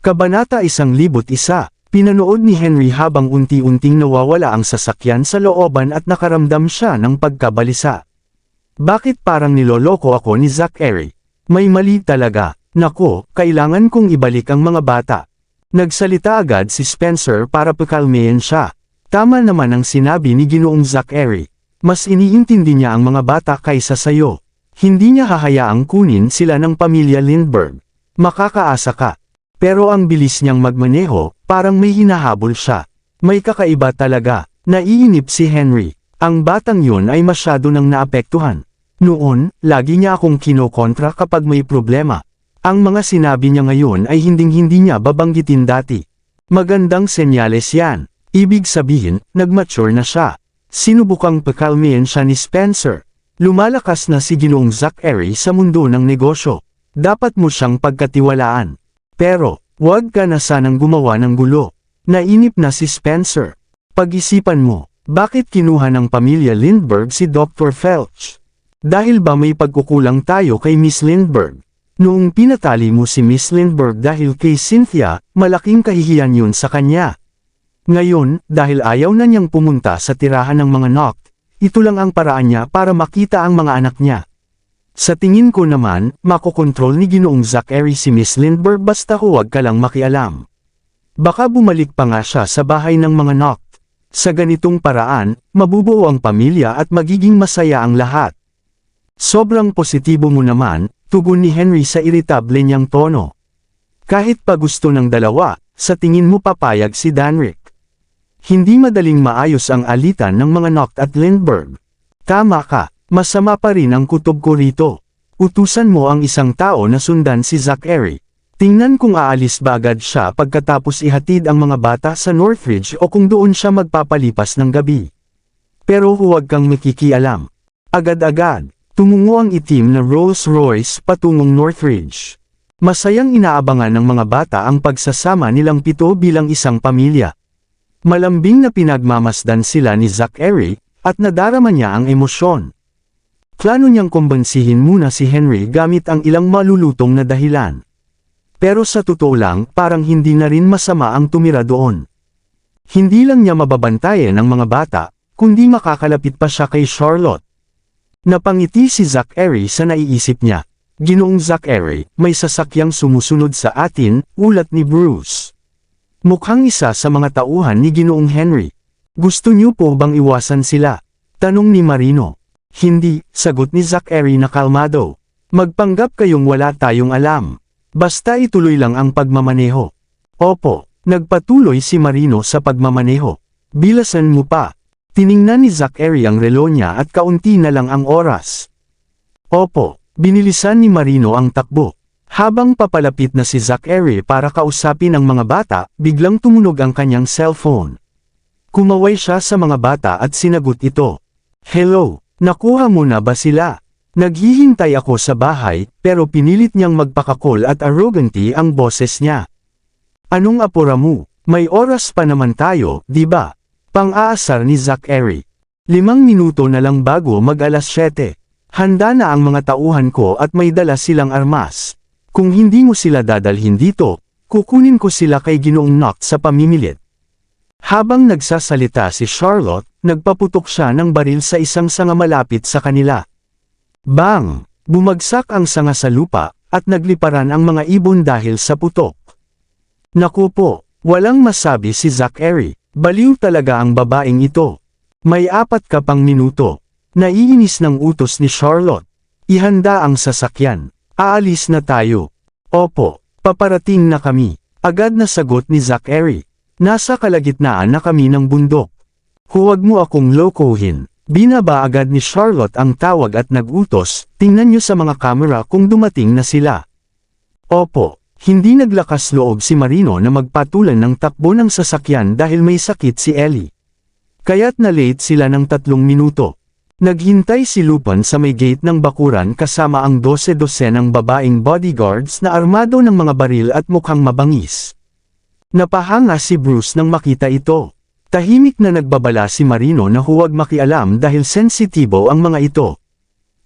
Kabanata 101, pinanood ni Henry habang unti-unting nawawala ang sasakyan sa looban at nakaramdam siya ng pagkabalisa. Bakit parang niloloko ako ni Zachary? May mali talaga. Nako, kailangan kong ibalik ang mga bata. Nagsalita agad si Spencer para pakalmayan siya. Tama naman ang sinabi ni Ginoong Zachary. Mas iniintindi niya ang mga bata kaysa sayo. Hindi niya hahayaang kunin sila ng pamilya Lindbergh. Makakaasa ka. Pero ang bilis niyang magmaneho, parang may hinahabol siya. May kakaiba talaga. Naiinip si Henry. Ang batang yun ay masyado nang naapektuhan. Noon, lagi niya akong kinokontra kapag may problema. Ang mga sinabi niya ngayon ay hinding-hindi niya babanggitin dati. Magandang senyales yan. Ibig sabihin, nagmature na siya. Sinubukang pakalmayan siya ni Spencer. Lumalakas na si Ginoong Zachary sa mundo ng negosyo. Dapat mo siyang pagkatiwalaan. Pero, huwag ka na sanang gumawa ng gulo. Nainip na si Spencer. Pag-isipan mo, bakit kinuha ng pamilya Lindbergh si Dr. Felch? Dahil ba may pagkukulang tayo kay Miss Lindbergh? Noong pinatali mo si Miss Lindbergh dahil kay Cynthia, malaking kahihiyan yun sa kanya. Ngayon, dahil ayaw na niyang pumunta sa tirahan ng mga Knock, ito lang ang paraan niya para makita ang mga anak niya. Sa tingin ko naman, makokontrol ni Ginoong Zachary si Miss Lindbergh basta huwag ka lang makialam. Baka bumalik pa nga siya sa bahay ng mga Knock. Sa ganitong paraan, mabubuo ang pamilya at magiging masaya ang lahat. Sobrang positibo mo naman, tugon ni Henry sa iritable niyang tono. Kahit pa gusto ng dalawa, sa tingin mo papayag si Danrick. Hindi madaling maayos ang alitan ng mga Knock at Lindbergh. Tama ka. Masama pa rin ang kutob ko rito. Utusan mo ang isang tao na sundan si Zachary. Tingnan kung aalis ba agad siya pagkatapos ihatid ang mga bata sa Northridge o kung doon siya magpapalipas ng gabi. Pero huwag kang makikialam. Agad-agad, tumungo ang itim na Rolls-Royce patungong Northridge. Masayang inaabangan ng mga bata ang pagsasama nilang pito bilang isang pamilya. Malambing na pinagmamasdan sila ni Zachary, at nadarama niya ang emosyon. Plano niyang kumbansihin muna si Henry gamit ang ilang malulutong na dahilan. Pero sa totoo lang, parang hindi na rin masama ang tumira doon. Hindi lang niya mababantayan ang mga bata, kundi makakalapit pa siya kay Charlotte. Napangiti si Zachary sa naiisip niya. Ginoong Zachary, may sasakyang sumusunod sa atin, ulat ni Bruce. Mukhang isa sa mga tauhan ni Ginoong Henry. Gusto niyo po bang iwasan sila? Tanong ni Marino. Hindi, sagot ni Zachary na kalmado. Magpanggap kayong wala tayong alam. Basta ituloy lang ang pagmamaneho. Opo, nagpatuloy si Marino sa pagmamaneho. Bilasan mo pa. Tiningnan ni Zachary ang relo niya at kaunti na lang ang oras. Opo, binilisan ni Marino ang takbo. Habang papalapit na si Zachary para kausapin ang mga bata, biglang tumunog ang kanyang cellphone. Kumaway siya sa mga bata at sinagot ito. Hello. Nakuha mo na ba sila? Naghihintay ako sa bahay, pero pinilit niyang magpakakol at arroganty ang boses niya. Anong apura mo? May oras pa naman tayo, di ba? Pang-aasar ni Zachary. 5 minuto na lang bago mag-alas 7. Handa na ang mga tauhan ko at may dala silang armas. Kung hindi mo sila dadalhin dito, kukunin ko sila kay Ginoong Knock sa pamimilit. Habang nagsasalita si Charlotte, nagpaputok siya ng baril sa isang sanga malapit sa kanila. Bang! Bumagsak ang sanga sa lupa, at nagliparan ang mga ibon dahil sa putok. Naku po, walang masabi si Zachary. Baliw talaga ang babaeng ito. May 4 ka pang minuto. Naiinis ng utos ni Charlotte. Ihanda ang sasakyan. Aalis na tayo. Opo, paparating na kami. Agad na sagot ni Zachary. Nasa kalagitnaan na kami ng bundok. Huwag mo akong lokohin. Binaba agad ni Charlotte ang tawag at nag-utos, tingnan niyo sa mga kamera kung dumating na sila. Opo, hindi naglakas loob si Marino na magpatulan ng takbo ng sasakyan dahil may sakit si Ellie. Kaya't na-late sila ng 3 minuto. Naghintay si Lupin sa may gate ng bakuran kasama ang 12-dosenang babaeng bodyguards na armado ng mga baril at mukhang mabangis. Napahanga si Bruce nang makita ito. Tahimik na nagbabala si Marino na huwag makialam dahil sensitibo ang mga ito.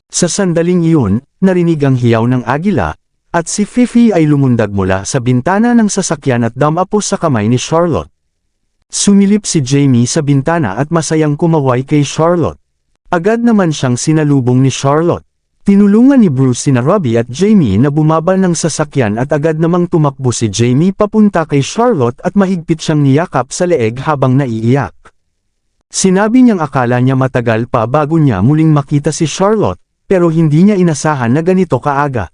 Sa sandaling iyon, narinig ang hiyaw ng agila, At si Fifi ay lumundag mula sa bintana ng sasakyan at dumapo sa kamay ni Charlotte. Sumilip si Jamie sa bintana at masayang kumaway kay Charlotte. Agad naman siyang sinalubong ni Charlotte. Tinulungan ni Bruce sina Robbie at Jamie na bumaba ng sasakyan at agad namang tumakbo si Jamie papunta kay Charlotte at mahigpit siyang niyakap sa leeg habang naiiyak. Sinabi niyang akala niya matagal pa bago niya muling makita si Charlotte, pero hindi niya inasahan na ganito kaaga.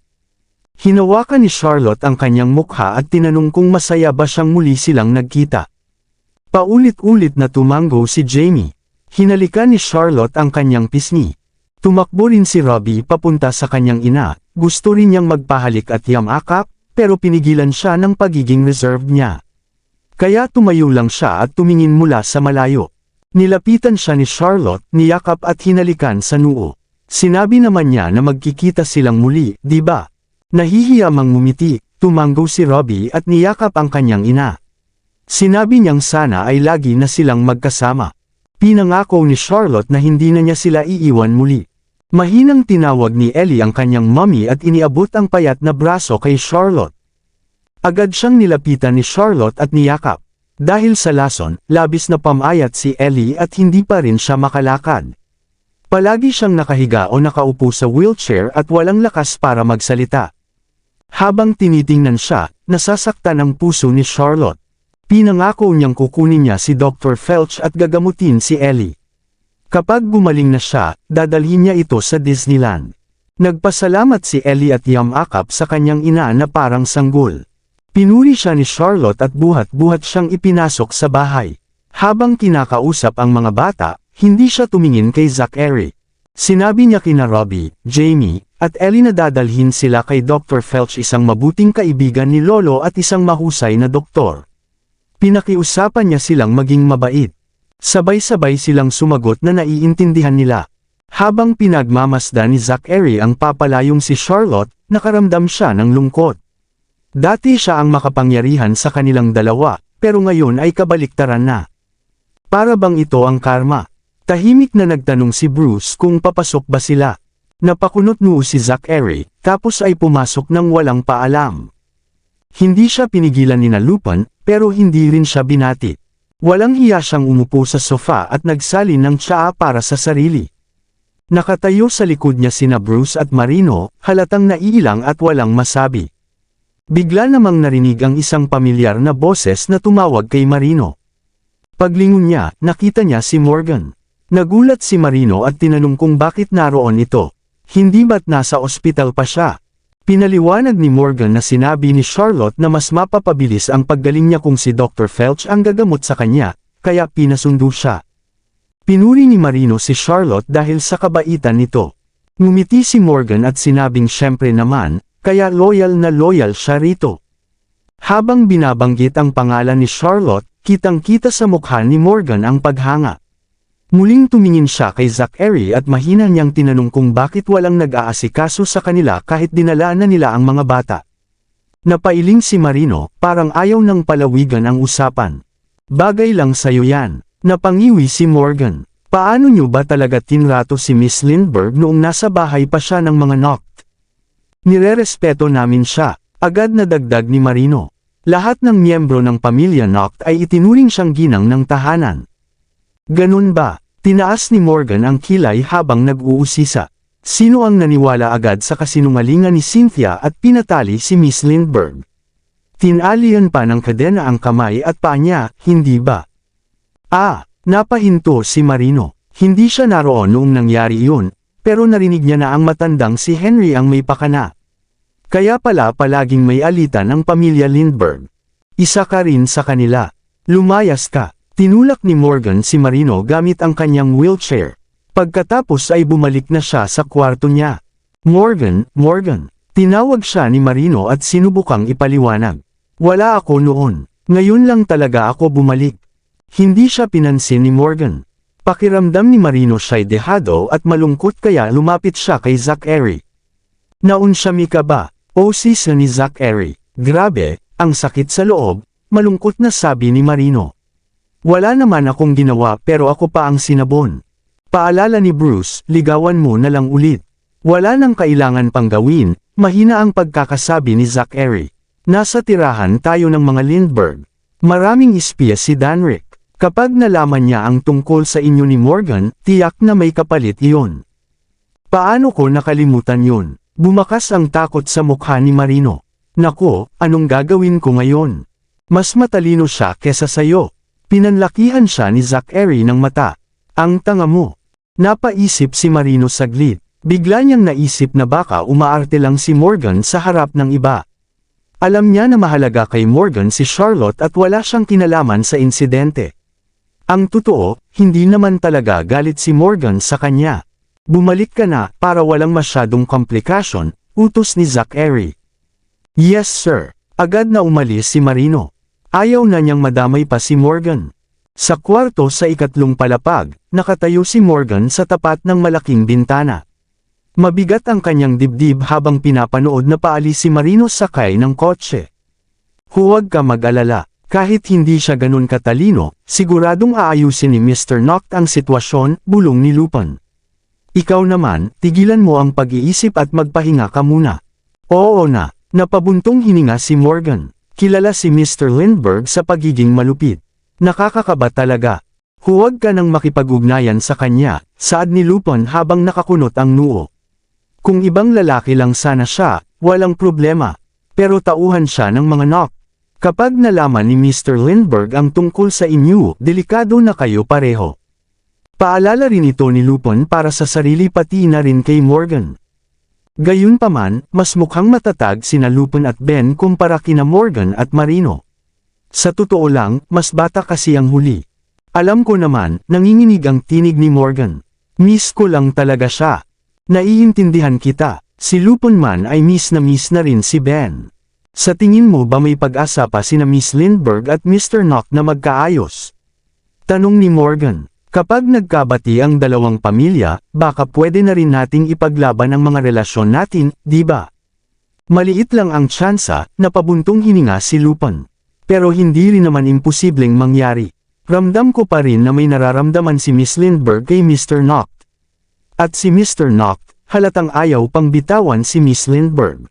Hinawakan ni Charlotte ang kanyang mukha at tinanong kung masaya ba siyang muli silang nagkita. Paulit-ulit na tumango si Jamie. Hinalikan ni Charlotte ang kanyang pisngi. Tumakbo rin si Robbie papunta sa kanyang ina, gusto rin niyang magpahalik at yamakap, pero pinigilan siya ng pagiging reserved niya. Kaya tumayo lang siya at tumingin mula sa malayo. Nilapitan siya ni Charlotte, niyakap at hinalikan sa noo. Sinabi naman niya na magkikita silang muli, di ba? Nahihiya mang ngumiti, tumango si Robbie at niyakap ang kanyang ina. Sinabi niyang sana ay lagi na silang magkasama. Pinangako ni Charlotte na hindi na niya sila iiwan muli. Mahinang tinawag ni Ellie ang kanyang mommy at iniabot ang payat na braso kay Charlotte. Agad siyang nilapitan ni Charlotte at niyakap. Dahil sa lason, labis na pamayat si Ellie at hindi pa rin siya makalakad. Palagi siyang nakahiga o nakaupo sa wheelchair at walang lakas para magsalita. Habang tinitingnan siya, nasasaktan ang puso ni Charlotte. Pinangako niyang kukunin niya si Dr. Felch at gagamutin si Ellie. Kapag gumaling na siya, dadalhin niya ito sa Disneyland. Nagpasalamat si Ellie at yamakap sa kanyang ina na parang sanggol. Pinuri siya ni Charlotte at buhat-buhat siyang ipinasok sa bahay. Habang kinakausap ang mga bata, hindi siya tumingin kay Zachary. Sinabi niya kina Robbie, Jamie, at Ellie na dadalhin sila kay Dr. Felch, isang mabuting kaibigan ni Lolo at isang mahusay na doktor. Pinakiusapan niya silang maging mabait. Sabay-sabay silang sumagot na naiintindihan nila. Habang pinagmamasdan ni Zachary ang papalayong si Charlotte, nakaramdam siya ng lungkot. Dati siya ang makapangyarihan sa kanilang dalawa, pero ngayon ay kabaliktaran na. Para bang ito ang karma? Tahimik na nagtanong si Bruce kung papasok ba sila. Napakunot noo si Zachary, tapos ay pumasok ng walang paalam. Hindi siya pinigilan ni Lupin, pero hindi rin siya binati. Walang hiya siyang umupo sa sofa at nagsalin ng tsaa para sa sarili. Nakatayo sa likod niya sina Bruce at Marino, halatang naiilang at walang masabi. Bigla namang narinig ang isang pamilyar na boses na tumawag kay Marino. Paglingon niya, nakita niya si Morgan. Nagulat si Marino at tinanong kung bakit naroon ito. Hindi ba't nasa ospital pa siya? Pinaliwanag ni Morgan na sinabi ni Charlotte na mas mapapabilis ang paggaling niya kung si Dr. Felch ang gagamot sa kanya, kaya pinasundo siya. Pinuri ni Marino si Charlotte dahil sa kabaitan nito. Ngumiti si Morgan at sinabing syempre naman, kaya loyal na loyal siya rito. Habang binabanggit ang pangalan ni Charlotte, kitang-kita sa mukha ni Morgan ang paghanga. Muling tumingin siya kay Zachary at mahina niyang tinanong kung bakit walang nag-aasikaso sa kanila kahit dinala na nila ang mga bata. Napailing si Marino, parang ayaw nang palawigan ang usapan. Bagay lang sa'yo yan. Napangiwi si Morgan. Paano niyo ba talaga tinrato si Miss Lindbergh noong nasa bahay pa siya ng mga Noct? Nirerespeto namin siya, agad na dagdag ni Marino. Lahat ng miyembro ng pamilya Noct ay itinuring siyang ginang ng tahanan. Ganun ba? Tinaas ni Morgan ang kilay habang nag-uusisa. Sino ang naniwala agad sa kasinungalingan ni Cynthia at pinatali si Miss Lindbergh? Tinalian pa ng kadena ang kamay at paa niya, hindi ba? Napahinto si Marino. Hindi siya naroon noong nangyari iyon, pero narinig niya na ang matandang si Henry ang may pakana. Kaya pala palaging may alitan ang pamilya Lindbergh. Isa ka rin sa kanila. Lumayas ka. Tinulak ni Morgan si Marino gamit ang kanyang wheelchair. Pagkatapos ay bumalik na siya sa kwarto niya. Morgan, tinawag siya ni Marino at sinubukang ipaliwanag. Wala ako noon. Ngayon lang talaga ako bumalik. Hindi siya pinansin ni Morgan. Pakiramdam ni Marino siya'y dehado at malungkot kaya lumapit siya kay Zachary. Naunsyami ka ba? O sisa ni Zachary. Grabe, ang sakit sa loob, malungkot na sabi ni Marino. Wala naman akong ginawa pero ako pa ang sinabon. Paalala ni Bruce, ligawan mo na lang ulit. Wala nang kailangan pang gawin, Mahina ang pagkakasabi ni Zachary. Nasa tirahan tayo ng mga Lindbergh. Maraming espiya si Danrick. Kapag nalaman niya ang tungkol sa inyo ni Morgan, tiyak na may kapalit iyon. Paano ko nakalimutan yun? Bumakas ang takot sa mukha ni Marino. Nako, anong gagawin ko ngayon? Mas matalino siya kesa sayo. Pinanlakihan siya ni Zachary ng mata. Ang tanga mo. Napaisip si Marino saglit. Bigla niyang naisip na baka umaarte lang si Morgan sa harap ng iba. Alam niya na mahalaga kay Morgan si Charlotte at wala siyang kinalaman sa insidente. Ang totoo, hindi naman talaga galit si Morgan sa kanya. Bumalik ka na para walang masyadong komplikasyon, utos ni Zachary. Yes sir. Agad na umalis si Marino. Ayaw na niyang madamay pa si Morgan. Sa kwarto sa ikatlong palapag, nakatayo si Morgan sa tapat ng malaking bintana. Mabigat ang kanyang dibdib habang pinapanood na paalis si Marino sakay ng kotse. Huwag ka mag-alala. Kahit hindi siya ganun katalino, siguradong aayusin ni Mr. Noct ang sitwasyon, bulong ni Lupin. Ikaw naman, tigilan mo ang pag-iisip at magpahinga ka muna. Oo na, napabuntong hininga si Morgan. Kilala si Mr. Lindbergh sa pagiging malupit. Nakakakaba talaga. Huwag ka nang makipag-ugnayan sa kanya, saad ni Lupin habang nakakunot ang noo. Kung ibang lalaki lang sana siya, walang problema. Pero tauhan siya ng mga Noct. Kapag nalaman ni Mr. Lindbergh ang tungkol sa inyo, delikado na kayo pareho. Paalala rin ito ni Lupin para sa sarili pati na rin kay Morgan. Gayunpaman, mas mukhang matatag sina Lupin at Ben kumpara kina Morgan at Marino. Sa totoo lang, mas bata kasi ang huli. Alam ko naman, nanginginig ang tinig ni Morgan. Miss ko lang talaga siya. Naiintindihan kita, si Lupin man ay miss na rin si Ben. Sa tingin mo ba may pag-asa pa sina Miss Lindbergh at Mr. Noct na magkaayos? Tanong ni Morgan. Kapag nagkabati ang dalawang pamilya, baka pwede na rin nating ipaglaban ang mga relasyon natin, di ba? Maliit lang ang tsansa, napabuntong hininga si Lupin. Pero hindi rin naman imposibleng mangyari. Ramdam ko pa rin na may nararamdaman si Miss Lindbergh kay Mr. Noct. At si Mr. Noct, halatang ayaw pang bitawan si Miss Lindbergh.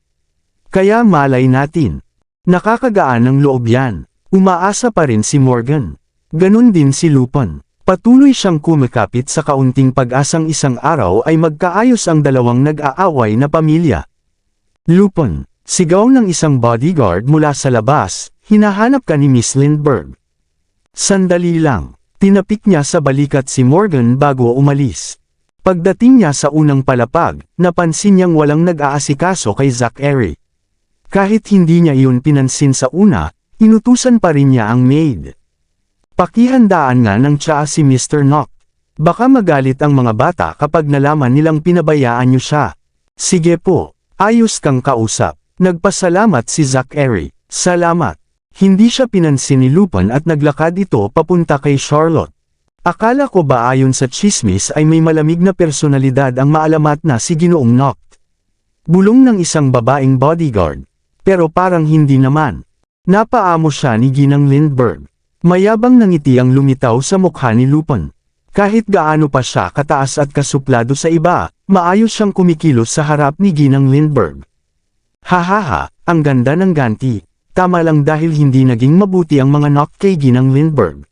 Kaya malay natin. Nakakagaan ng loob yan. Umaasa pa rin si Morgan. Ganun din si Lupin. Patuloy siyang kumikapit sa kaunting pag-asang isang araw ay magkaayos ang dalawang nag-aaway na pamilya. Lupin, sigaw ng isang bodyguard mula sa labas, hinahanap ka ni Miss Lindbergh. Sandali lang. Tinapik niya sa balikat si Morgan bago umalis. Pagdating niya sa unang palapag, napansin niyang walang nag-aasikaso kay Zachary. Kahit hindi niya iyon pinansin sa una, inutusan pa rin niya ang maid. Pakihandaan nga ng tsaa si Mr. Noct. Baka magalit ang mga bata kapag nalaman nilang pinabayaan niyo siya. Sige po, ayos kang kausap. Nagpasalamat si Zachary. Salamat. Hindi siya pinansin ni Lupin at naglakad ito papunta kay Charlotte. Akala ko ba ayon sa chismis ay may malamig na personalidad ang maalamat na si Ginoong Noct. Bulong ng isang babaeng bodyguard. Pero parang hindi naman. Napaamo siya ni Ginang Lindbergh. Mayabang nangiti ang lumitaw sa mukha ni Lupin. Kahit gaano pa siya kataas at kasuplado sa iba, maayos siyang kumikilos sa harap ni Ginang Lindbergh. Hahaha, ang ganda ng ganti. Tama lang dahil hindi naging mabuti ang mga Noct kay Ginang Lindbergh.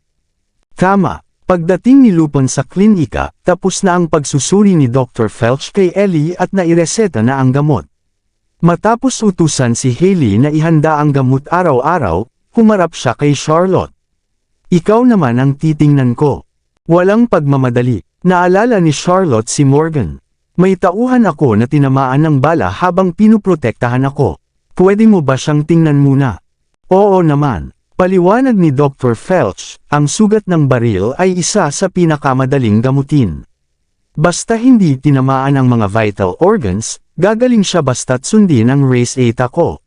Tama. Pagdating ni Lupin sa klinika, tapos na ang pagsusuri ni Dr. Felch kay Ellie at naireseta na ang gamot. Matapos utusan si Hailey na ihanda ang gamot araw-araw, humarap siya kay Charlotte. Ikaw naman ang titingnan ko. Walang pagmamadali. Naalala ni Charlotte si Morgan. May tauhan ako na tinamaan ng bala habang pinuprotektahan ako. Pwede mo ba siyang tingnan muna? Oo naman. Paliwanag ni Dr. Felch, ang sugat ng baril ay isa sa pinakamadaling gamutin. Basta hindi tinamaan ang mga vital organs, gagaling siya basta't sundin ang race 8 ako.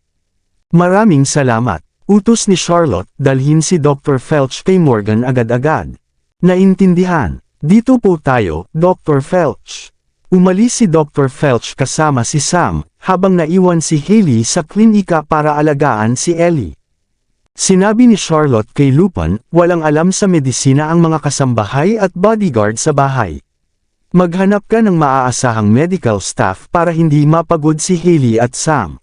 Maraming salamat. Utos ni Charlotte, dalhin si Dr. Felch kay Morgan agad-agad. Naintindihan. Dito po tayo, Dr. Felch. Umalis si Dr. Felch kasama si Sam, habang naiwan si Hailey sa klinika para alagaan si Ellie. Sinabi ni Charlotte kay Lupin, walang alam sa medisina ang mga kasambahay at bodyguard sa bahay. Maghanap ka ng maaasahang medical staff para hindi mapagod si Hailey at Sam.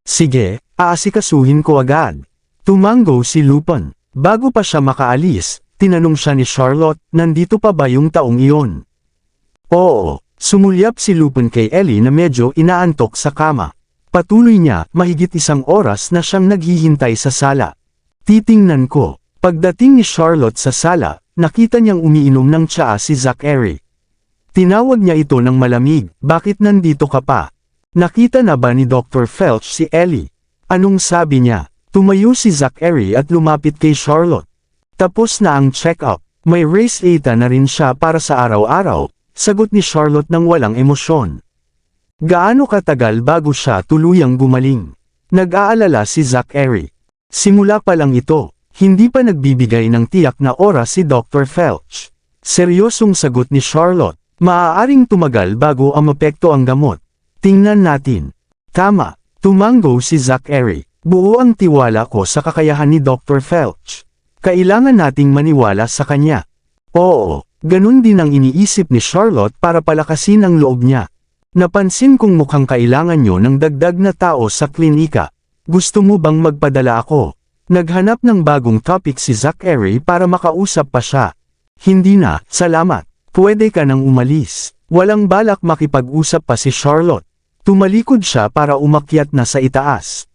Sige, aasikasuhin ko agad. Tumango si Lupin. Bago pa siya makaalis, tinanong siya ni Charlotte, nandito pa ba yung taong iyon? Oo, sumulyap si Lupin kay Ellie na medyo inaantok sa kama. Patuloy niya, mahigit 1 oras na siyang naghihintay sa sala. Titingnan ko. Pagdating ni Charlotte sa sala, nakita niyang umiinom ng tsaa si Zachary. Tinawag niya ito ng malamig, bakit nandito ka pa? Nakita na ba ni Dr. Felch si Ellie? Anong sabi niya? Tumayo si Zachary at lumapit kay Charlotte. Tapos na ang check-up, may race data na rin siya para sa araw-araw, sagot ni Charlotte ng walang emosyon. Gaano katagal bago siya tuluyang gumaling? Nag-aalala si Zachary. Simula pa lang ito, hindi pa nagbibigay ng tiyak na oras si Dr. Felch. Seryosong sagot ni Charlotte, maaaring tumagal bago mapekto ang gamot. Tingnan natin. Tama, tumango si Zachary. Buo ang tiwala ko sa kakayahan ni Dr. Felch. Kailangan nating maniwala sa kanya. Oo, ganun din ang iniisip ni Charlotte para palakasin ang loob niya. Napansin kong mukhang kailangan nyo ng dagdag na tao sa klinika. Gusto mo bang magpadala ako? Naghanap ng bagong topic si Zachary para makausap pa siya. Hindi na, salamat. Pwede ka nang umalis. Walang balak makipag-usap pa si Charlotte. Tumalikod siya para umakyat na sa itaas.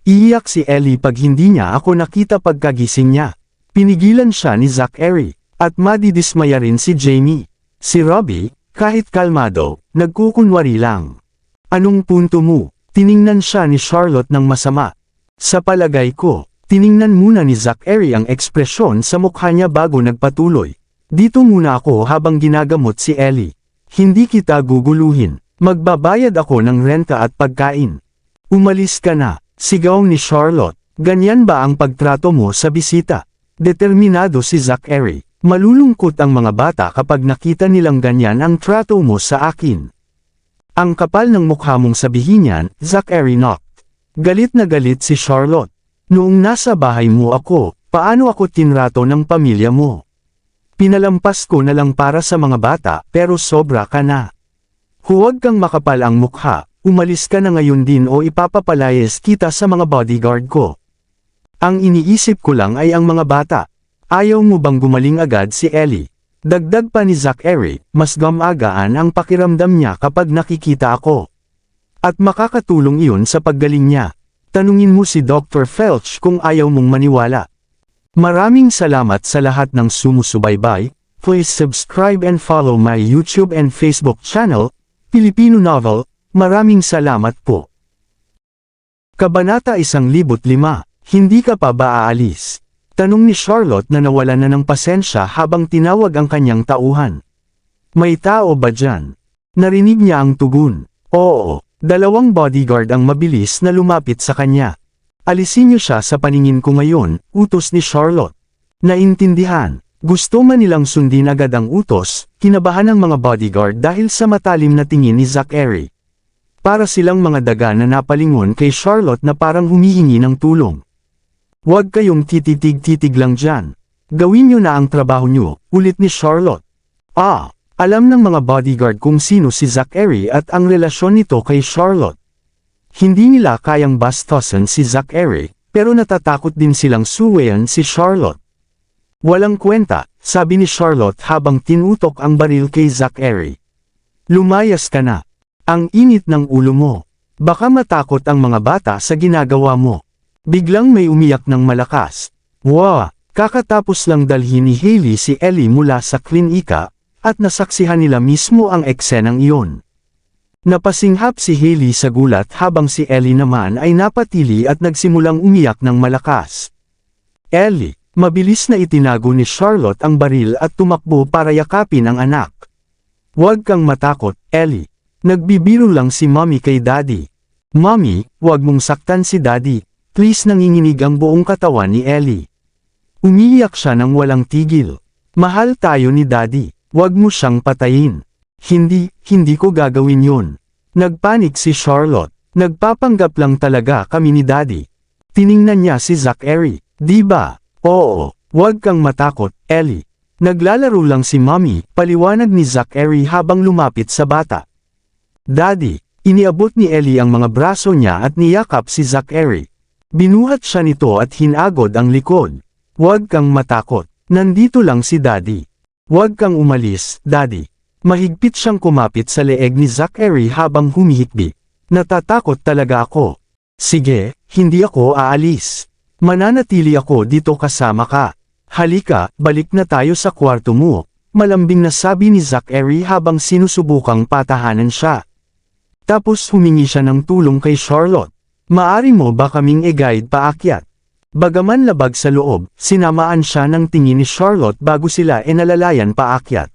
Iiyak si Ellie pag hindi niya ako nakita pagkagising niya. Pinigilan siya ni Zachary, at madidismaya rin si Jamie. Si Robbie, kahit kalmado, nagkukunwari lang. Anong punto mo? Tiningnan siya ni Charlotte ng masama. Sa palagay ko, tiningnan muna ni Zachary ang ekspresyon sa mukha niya bago nagpatuloy. Dito muna ako habang ginagamot si Ellie. Hindi kita guguluhin. Magbabayad ako ng renta at pagkain. Umalis ka na. Sigaw ni Charlotte, ganyan ba ang pagtrato mo sa bisita? Determinado si Zachary. Malulungkot ang mga bata kapag nakita nilang ganyan ang trato mo sa akin. Ang kapal ng mukha mong sabihin yan, Zachary knocked. Galit na galit si Charlotte. Noong nasa bahay mo ako, paano ako tinrato ng pamilya mo? Pinalampas ko na lang para sa mga bata pero sobra ka na. Huwag kang makapal ang mukha. Umalis ka na ngayon din o ipapapalayas kita sa mga bodyguard ko. Ang iniisip ko lang ay ang mga bata. Ayaw mo bang gumaling agad si Ellie? Dagdag pa ni Zachary, mas gamagaan ang pakiramdam niya kapag nakikita ako. At makakatulong iyon sa paggaling niya. Tanungin mo si Dr. Felch kung ayaw mong maniwala. Maraming salamat sa lahat ng sumusubaybay. Please subscribe and follow my YouTube and Facebook channel, Filipino Novel. Maraming salamat po. Kabanata 105, Hindi ka pa ba aalis? Tanong ni Charlotte na nawalan na ng pasensya habang tinawag ang kanyang tauhan. May tao ba dyan? Narinig niya ang tugon. Oo, 2 bodyguard ang mabilis na lumapit sa kanya. Alisin niyo siya sa paningin ko ngayon, utos ni Charlotte. Naintindihan. Gusto man nilang sundin agad ang utos, kinabahan ng mga bodyguard dahil sa matalim na tingin ni Zachary. Para silang mga daga na napalingon kay Charlotte na parang humihingi ng tulong. Huwag kayong tititig-titig lang dyan. Gawin niyo na ang trabaho niyo, ulit ni Charlotte. Alam ng mga bodyguard kung sino si Zachary at ang relasyon nito kay Charlotte. Hindi nila kayang bastosan si Zachary, pero natatakot din silang suwayan si Charlotte. Walang kwenta, sabi ni Charlotte habang tinutok ang baril kay Zachary. Lumayas ka na. Ang init ng ulo mo. Baka matakot ang mga bata sa ginagawa mo. Biglang may umiyak ng malakas. Wow! Kakatapos lang dalhin ni Hailey si Ellie mula sa klinika, at nasaksihan nila mismo ang eksenang iyon. Napasinghap si Hailey sa gulat habang si Ellie naman ay napatili at nagsimulang umiyak ng malakas. Ellie, mabilis na itinago ni Charlotte ang baril at tumakbo para yakapin ang anak. Huwag kang matakot, Ellie. Nagbibiro lang si Mommy kay Daddy. Mommy, huwag mong saktan si Daddy. Please, nanginginig ang buong katawan ni Ellie. Umiiyak siya ng walang tigil. Mahal tayo ni Daddy. Huwag mo siyang patayin. Hindi ko gagawin yun. Nagpanik si Charlotte. Nagpapanggap lang talaga kami ni Daddy. Tiningnan niya si Zachary. Di ba? Oo, huwag kang matakot, Ellie. Naglalaro lang si Mommy, paliwanag ni Zachary habang lumapit sa bata. Daddy, iniabot ni Ellie ang mga braso niya at niyakap si Zachary. Binuhat siya nito at hinagod ang likod. Huwag kang matakot, nandito lang si Daddy. Huwag kang umalis, Daddy. Mahigpit siyang kumapit sa leeg ni Zachary habang humihikbi. Natatakot talaga ako. Sige, hindi ako aalis. Mananatili ako dito kasama ka. Halika, balik na tayo sa kwarto mo, malambing na sabi ni Zachary habang sinusubukang patahanan siya. Tapos humingi siya ng tulong kay Charlotte. Maari mo ba kaming i-guide paakyat? Bagaman labag sa loob, sinamaan siya ng tingin ni Charlotte bago sila inalalayan paakyat.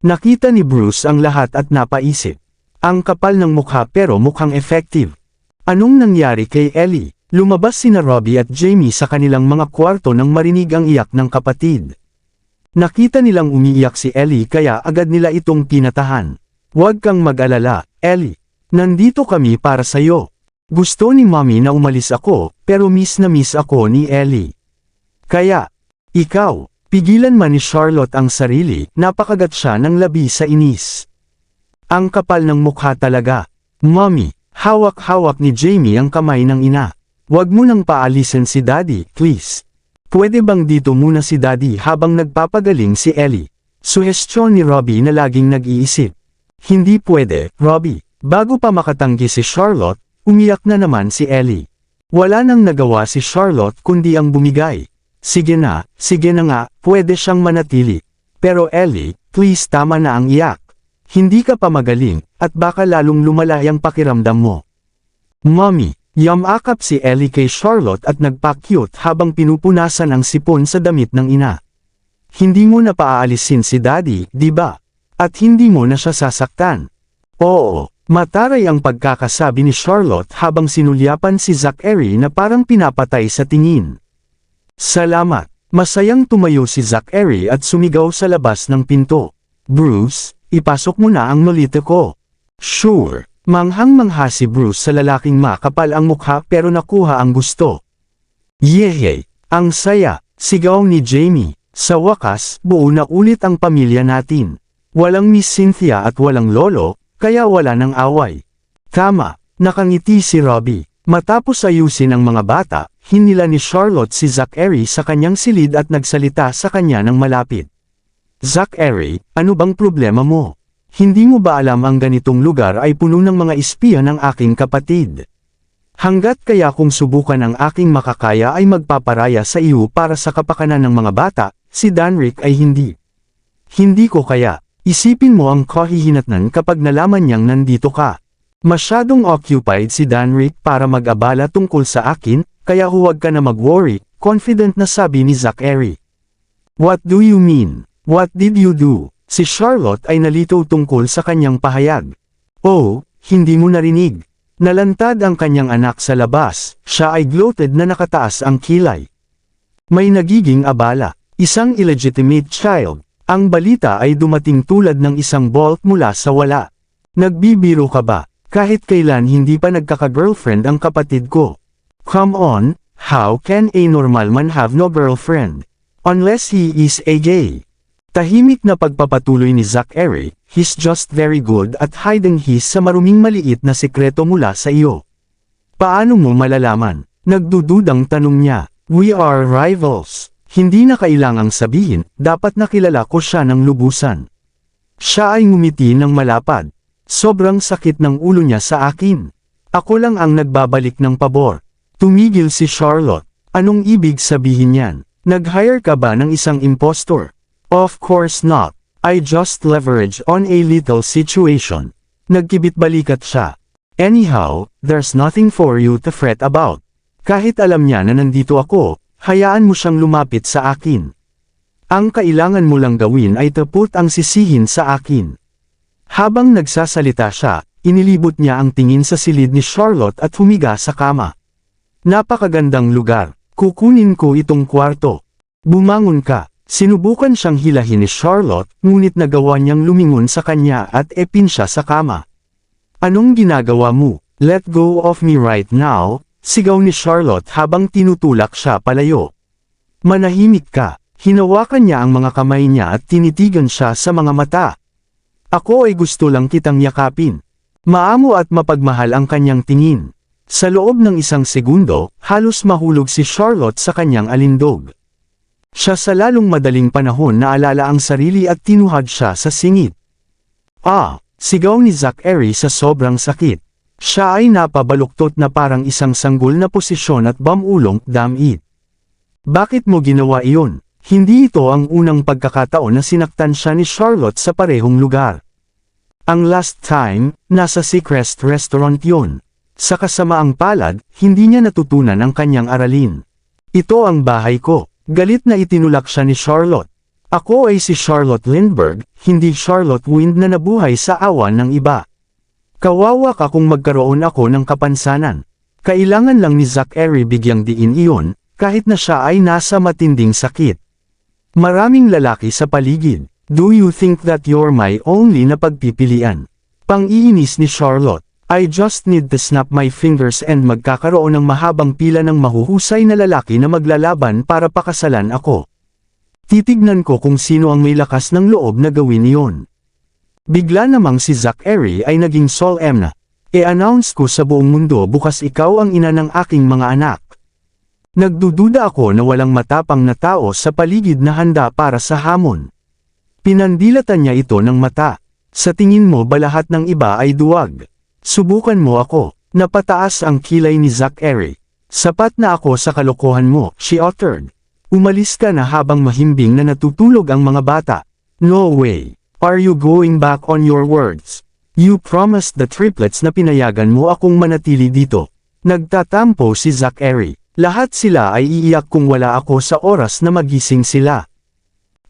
Nakita ni Bruce ang lahat at napaisip. Ang kapal ng mukha pero mukhang effective. Anong nangyari kay Ellie? Lumabas sina Robbie at Jamie sa kanilang mga kwarto nang marinig ang iyak ng kapatid. Nakita nilang umiiyak si Ellie kaya agad nila itong pinatahan. Huwag kang mag-alala, Ellie. Nandito kami para sa'yo. Gusto ni Mommy na umalis ako, pero miss na miss ako ni Ellie. Kaya, ikaw, pigilan man ni Charlotte ang sarili, napakagat siya ng labi sa inis. Ang kapal ng mukha talaga. Mommy, hawak-hawak ni Jamie ang kamay ng ina. Huwag mo nang paalisin si Daddy, please. Pwede bang dito muna si Daddy habang nagpapagaling si Ellie? Suhestyon ni Robbie na laging nag-iisip. Hindi pwede, Robbie. Bago pa makatanggi si Charlotte, umiyak na naman si Ellie. Wala nang nagawa si Charlotte kundi ang bumigay. Sige na nga, pwede siyang manatili. Pero Ellie, please tama na ang iyak. Hindi ka pa magaling, at baka lalong lumala ang pakiramdam mo. Mommy. Yamakap si Ellie kay Charlotte at nagpa-cute habang pinupunasan ang sipon sa damit ng ina. Hindi mo na paaalisin si Daddy, di ba? At hindi mo na siya sasaktan. Oo, mataray ang pagkakasabi ni Charlotte habang sinulyapan si Zachary na parang pinapatay sa tingin. Salamat. Masayang tumayo si Zachary at sumigaw sa labas ng pinto. Bruce, ipasok mo na ang lolita ko. Sure. Manghang-mangha si Bruce sa lalaking makapal ang mukha pero nakuha ang gusto. Yehey! Ang saya! Sigaw ni Jamie. Sa wakas, buo na ulit ang pamilya natin. Walang Miss Cynthia at walang lolo, kaya wala ng away. Tama, nakangiti si Robbie. Matapos ayusin ang mga bata, hinila ni Charlotte si Zachary sa kanyang silid at nagsalita sa kanya ng malapit. Zachary, ano bang problema mo? Hindi mo ba alam ang ganitong lugar ay puno ng mga espiya ng aking kapatid? Hanggat kaya kung subukan ang aking makakaya ay magpaparaya sa iyo para sa kapakanan ng mga bata, si Danrick ay hindi. Hindi ko kaya. Isipin mo ang kahihinatnan kapag nalaman niyang nandito ka. Masyadong occupied si Danrick para mag-abala tungkol sa akin, kaya huwag ka na mag-worry, confident na sabi ni Zachary. What do you mean? What did you do? Si Charlotte ay nalito tungkol sa kanyang pahayag. Oh, hindi mo narinig. Nalantad ang kanyang anak sa labas, siya ay gloated na nakataas ang kilay. May nagiging abala, isang illegitimate child. Ang balita ay dumating tulad ng isang bolt mula sa wala. Nagbibiro ka ba? Kahit kailan hindi pa nagkaka-girlfriend ang kapatid ko. Come on, how can a normal man have no girlfriend? Unless he is a gay. Tahimik na pagpapatuloy ni Zachary, he's just very good at hiding his sa maruming maliit na sekreto mula sa iyo. Paano mo malalaman? Nagdududang tanong niya. We are rivals. Hindi na kailangang sabihin, dapat nakilala ko siya ng lubusan. Siya ay ngumiti ng malapad. Sobrang sakit ng ulo niya sa akin. Ako lang ang nagbabalik ng pabor. Tumigil si Charlotte. Anong ibig sabihin niyan? Nag-hire ka ba ng isang impostor? Of course not. I just leverage on a little situation. Nagkibit-balikat siya. Anyhow, there's nothing for you to fret about. Kahit alam niya na nandito ako, hayaan mo siyang lumapit sa akin. Ang kailangan mo lang gawin ay taput ang sisihin sa akin. Habang nagsasalita siya, inilibot niya ang tingin sa silid ni Charlotte at humiga sa kama. Napakagandang lugar. Kukunin ko itong kwarto. Bumangon ka. Sinubukan siyang hilahin ni Charlotte, ngunit nagawa niyang lumingon sa kanya at epin siya sa kama. Anong ginagawa mo? Let go of me right now, sigaw ni Charlotte habang tinutulak siya palayo. Manahimik ka. Hinawakan niya ang mga kamay niya at tinitigan siya sa mga mata. Ako ay gusto lang kitang yakapin. Maamo at mapagmahal ang kanyang tingin. Sa loob ng isang segundo, halos mahulog si Charlotte sa kanyang alindog. Siya sa lalong madaling panahon naalala ang sarili at tinuhad siya sa singit. Ah! Sigaw ni Zachary sa sobrang sakit. Siya ay napabaluktot na parang isang sanggol na posisyon at bamulong damit. Bakit mo ginawa iyon? Hindi ito ang unang pagkakataon na sinaktan siya ni Charlotte sa parehong lugar. Ang last time, nasa Seacrest Restaurant yun. Sa kasamaang palad, hindi niya natutunan ang kanyang aralin. Ito ang bahay ko. Galit na itinulak siya ni Charlotte. Ako ay si Charlotte Lindbergh, hindi Charlotte Wind na nabuhay sa awan ng iba. Kawawa ka kung magkaroon ako ng kapansanan. Kailangan lang ni Zachary bigyang diin iyon, kahit na siya ay nasa matinding sakit. Maraming lalaki sa paligid. Do you think that you're my only na pagpipilian? Pang-iinis ni Charlotte. I just need to snap my fingers and magkakaroon ng mahabang pila ng mahuhusay na lalaki na maglalaban para pakasalan ako. Titignan ko kung sino ang may lakas ng loob na gawin iyon. Bigla namang si Zachary ay naging solemn na. E-announce ko sa buong mundo bukas ikaw ang ina ng aking mga anak. Nagdududa ako na walang matapang na tao sa paligid na handa para sa hamon. Pinandilatan niya ito ng mata. Sa tingin mo ba lahat ng iba ay duwag? Subukan mo ako. Napataas ang kilay ni Zachary. Sapat na ako sa kalokohan mo, she uttered. Umalis ka na habang mahimbing na natutulog ang mga bata. No way. Are you going back on your words? You promised the triplets na pinayagan mo akong manatili dito. Nagtatampo si Zachary. Lahat sila ay iiyak kung wala ako sa oras na magising sila.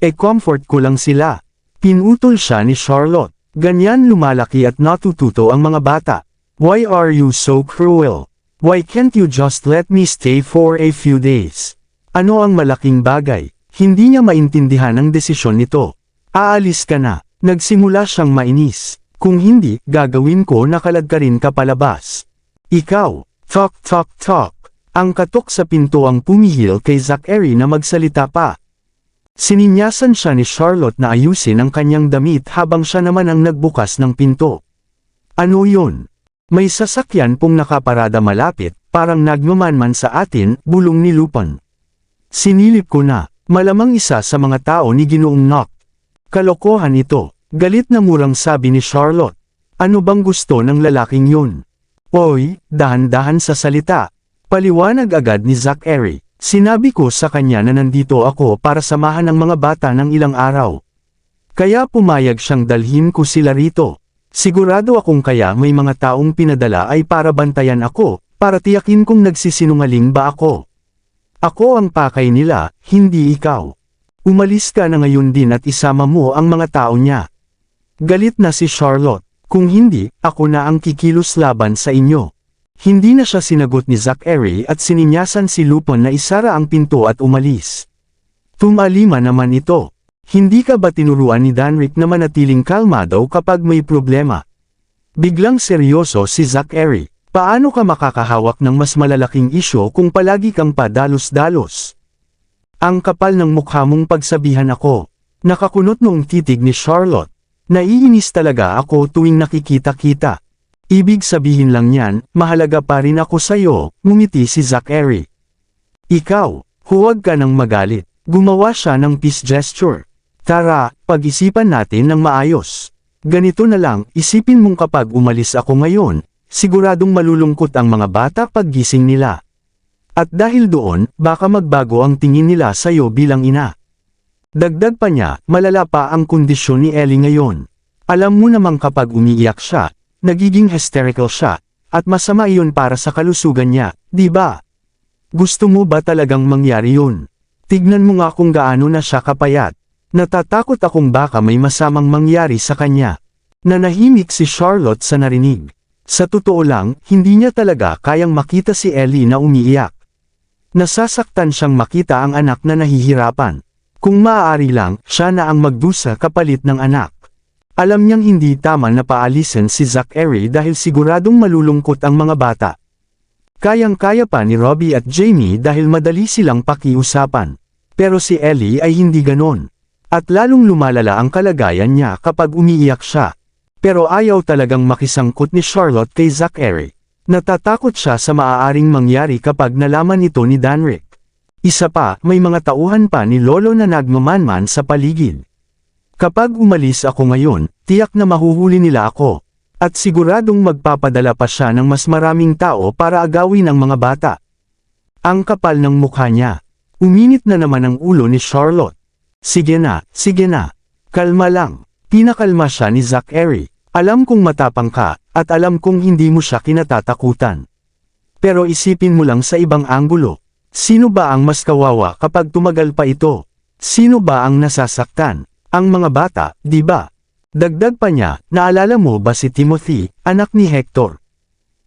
E-comfort ko lang sila. Pinutol siya ni Charlotte. Ganyan lumalaki at natututo ang mga bata. Why are you so cruel? Why can't you just let me stay for a few days? Ano ang malaking bagay? Hindi niya maintindihan ang desisyon nito. Aalis ka na. Nagsimula siyang mainis. Kung hindi, gagawin ko na kaladkarin ka palabas. Ikaw. Talk talk talk. Ang katok sa pinto ang pumihil kay Zachary na magsalita pa. Sininyasan siya ni Charlotte na ayusin ang kanyang damit habang siya naman ang nagbukas ng pinto. Ano yun? May sasakyan pong nakaparada malapit, parang nagmamanman sa atin, bulong ni Lupin. Sinilip ko na, malamang isa sa mga tao ni Ginoong Knock. Kalokohan ito, galit na murang sabi ni Charlotte. Ano bang gusto ng lalaking yun? Oy, dahan-dahan sa salita. Paliwanag agad ni Zachary. Sinabi ko sa kanya na nandito ako para samahan ang mga bata ng ilang araw. Kaya pumayag siyang dalhin ko sila rito. Sigurado akong kaya may mga taong pinadala ay para bantayan ako, para tiyakin kung nagsisinungaling ba ako. Ako ang pakay nila, hindi ikaw. Umalis ka na ngayon din at isama mo ang mga tao niya. Galit na si Charlotte. Kung hindi, ako na ang kikilos laban sa inyo. Hindi na siya sinagot ni Zachary at sininyasan si Lupin na isara ang pinto at umalis. Tumalima naman ito. Hindi ka ba tinuruan ni Danrick na manatiling kalmado kapag may problema? Biglang seryoso si Zachary. Paano ka makakahawak ng mas malalaking isyo kung palagi kang padalos-dalos? Ang kapal ng mukha mong pagsabihan ako. Nakakunot noong titig ni Charlotte. Naiinis talaga ako tuwing nakikita-kita. Ibig sabihin lang yan, mahalaga pa rin ako sa'yo, ngumiti si Zachary. Ikaw, huwag ka nang magalit. Gumawa siya ng peace gesture. Tara, pag-isipan natin ng maayos. Ganito na lang, isipin mong kapag umalis ako ngayon, siguradong malulungkot ang mga bata paggising nila. At dahil doon, baka magbago ang tingin nila sa'yo bilang ina. Dagdag pa niya, malala pa ang kondisyon ni Ellie ngayon. Alam mo namang kapag umiiyak siya, nagiging hysterical siya, at masama iyon para sa kalusugan niya, di ba? Gusto mo ba talagang mangyari yun? Tignan mo nga kung gaano na siya kapayat. Natatakot akong baka may masamang mangyari sa kanya. Nanahimik si Charlotte sa narinig. Sa totoo lang, hindi niya talaga kayang makita si Ellie na umiiyak. Nasasaktan siyang makita ang anak na nahihirapan. Kung maaari lang, siya na ang magdusa kapalit ng anak. Alam niyang hindi tama na paalisin si Zachary dahil siguradong malulungkot ang mga bata. Kayang-kaya pa ni Robbie at Jamie dahil madali silang pakiusapan. Pero si Ellie ay hindi ganon. At lalong lumalala ang kalagayan niya kapag umiiyak siya. Pero ayaw talagang makisangkot ni Charlotte kay Zachary. Natatakot siya sa maaaring mangyari kapag nalaman ito ni Danrick. Isa pa, may mga tauhan pa ni Lolo na nagmamanman sa paligid. Kapag umalis ako ngayon, tiyak na mahuhuli nila ako. At siguradong magpapadala pa siya ng mas maraming tao para agawin ang mga bata. Ang kapal ng mukha niya. Uminit na naman ang ulo ni Charlotte. Sige na, kalma lang. Pinakalma siya ni Zachary. Alam kong matapang ka, at alam kong hindi mo siya kinatatakutan. Pero isipin mo lang sa ibang anggulo. Sino ba ang mas kawawa kapag tumagal pa ito? Sino ba ang nasasaktan? Ang mga bata, di ba? Dagdag pa niya, naalala mo ba si Timothy, anak ni Hector?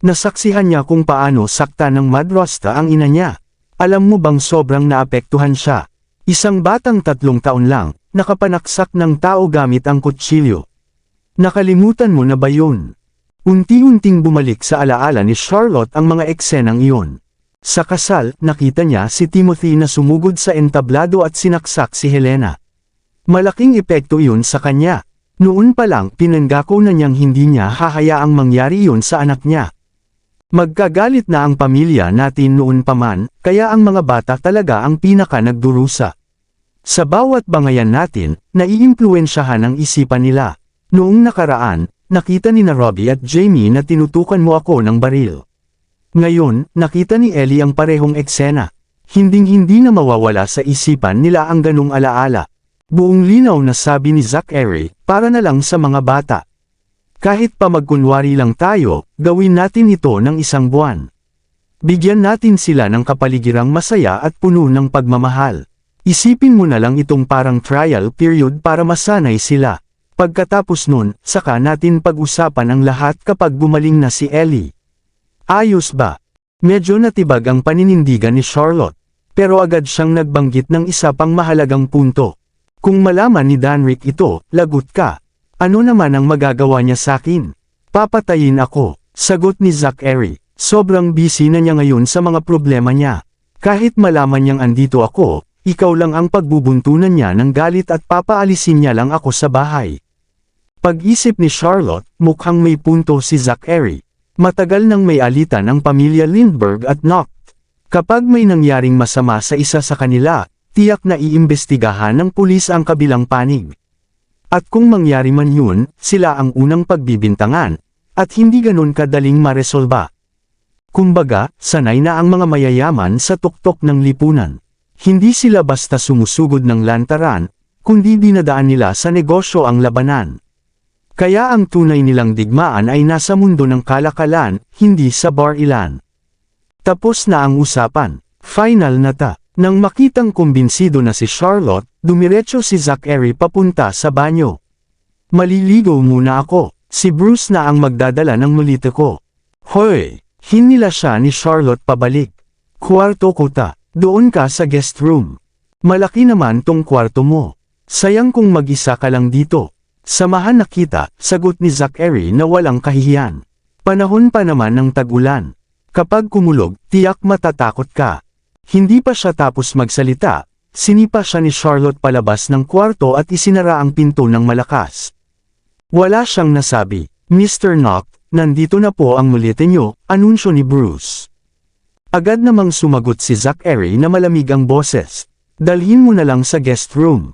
Nasaksihan niya kung paano sakta ng madrasta ang ina niya. Alam mo bang sobrang naapektuhan siya? Isang batang 3 taon lang, nakapanaksak ng tao gamit ang kutsilyo. Nakalimutan mo na ba yun? Unti-unting bumalik sa alaala ni Charlotte ang mga eksenang iyon. Sa kasal, nakita niya si Timothy na sumugod sa entablado at sinaksak si Helena. Malaking epekto iyon sa kanya. Noon pa lang pinanggako na niyang hindi niya hahayaang mangyari iyon sa anak niya. Magkagalit na ang pamilya natin noon pa man, kaya ang mga bata talaga ang pinaka nagdurusa. Sa bawat bangayan natin, naiimpluwensyahan ang isipan nila. Noong nakaraan, nakita ni na Robbie at Jamie na tinutukan mo ako ng baril. Ngayon, nakita ni Ellie ang parehong eksena. Hinding-hindi na mawawala sa isipan nila ang ganung alaala. Buong linaw na sabi ni Zachary, para na lang sa mga bata. Kahit pa magkunwari lang tayo, gawin natin ito ng 1 buwan. Bigyan natin sila ng kapaligirang masaya at puno ng pagmamahal. Isipin mo na lang itong parang trial period para masanay sila. Pagkatapos nun, saka natin pag-usapan ang lahat kapag gumaling na si Ellie. Ayos ba? Medyo natibag ang paninindigan ni Charlotte. Pero agad siyang nagbanggit ng isa pang mahalagang punto. Kung malaman ni Danrick ito, lagot ka. Ano naman ang magagawa niya sakin? Papatayin ako, sagot ni Zachary. Sobrang busy na niya ngayon sa mga problema niya. Kahit malaman niyang andito ako, ikaw lang ang pagbubuntunan niya ng galit at papaalisin niya lang ako sa bahay. Pag-isip ni Charlotte, mukhang may punto si Zachary. Matagal nang may alitan ang pamilya Lindbergh at Noct. Kapag may nangyaring masama sa isa sa kanila, tiyak na iimbestigahan ng pulis ang kabilang panig. At kung mangyari man yun, sila ang unang pagbibintangan, at hindi ganun kadaling maresolba. Kumbaga, sanay na ang mga mayayaman sa tuktok ng lipunan. Hindi sila basta sumusugod ng lantaran, kundi dinadaan nila sa negosyo ang labanan. Kaya ang tunay nilang digmaan ay nasa mundo ng kalakalan, hindi sa bar ilan. Tapos na ang usapan. Final na ta. Nang makitang kumbinsido na si Charlotte, dumiretso si Zachary papunta sa banyo. Maliligo muna ako. Si Bruce na ang magdadala ng mulito ko. Hoy! Hinila siya ni Charlotte pabalik. Kwarto ko ta. Doon ka sa guest room. Malaki naman tong kwarto mo. Sayang kung mag-isa ka lang dito. Samahan na kita, sagot ni Zachary na walang kahihiyan. Panahon pa naman ng tag-ulan. Kapag kumulog, tiyak matatakot ka. Hindi pa siya tapos magsalita, sinipa siya ni Charlotte palabas ng kwarto at isinara ang pinto ng malakas. Wala siyang nasabi. Mr. Noct, nandito na po ang mulite niyo, anunsyo ni Bruce. Agad namang sumagot si Zachary na malamig ang boses. Dalhin mo na lang sa guest room.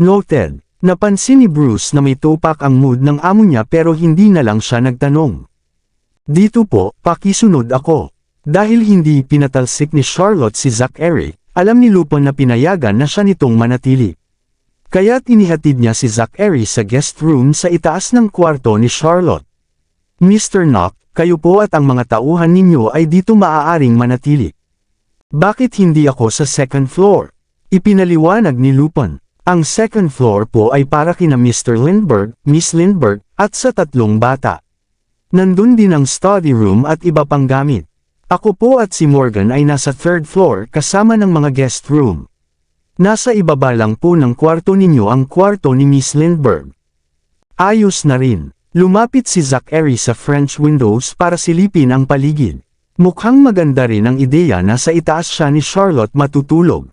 Noted. Napansin ni Bruce na may tupak ang mood ng amo niya pero hindi na lang siya nagtanong. Dito po, pakisunod ako. Dahil hindi pinatalsik ni Charlotte si Zachary, alam ni Lupon na pinayagan na siya nitong manatili. Kaya inihatid niya si Zachary sa guest room sa itaas ng kwarto ni Charlotte. Mr. Noct, kayo po at ang mga tauhan ninyo ay dito maaaring manatili. Bakit hindi ako sa 2nd floor? Ipinaliwanag ni Lupon. Ang 2nd floor po ay para kina Mr. Lindbergh, Miss Lindbergh, at sa 3 bata. Nandun din ang study room at iba pang gamit. Ako po at si Morgan ay nasa 3rd floor kasama ng mga guest room. Nasa ibaba lang po ng kwarto ninyo ang kwarto ni Miss Lindbergh. Ayos na rin. Lumapit si Zachary sa French windows para silipin ang paligid. Mukhang maganda rin ang ideya na sa itaas siya ni Charlotte matutulog.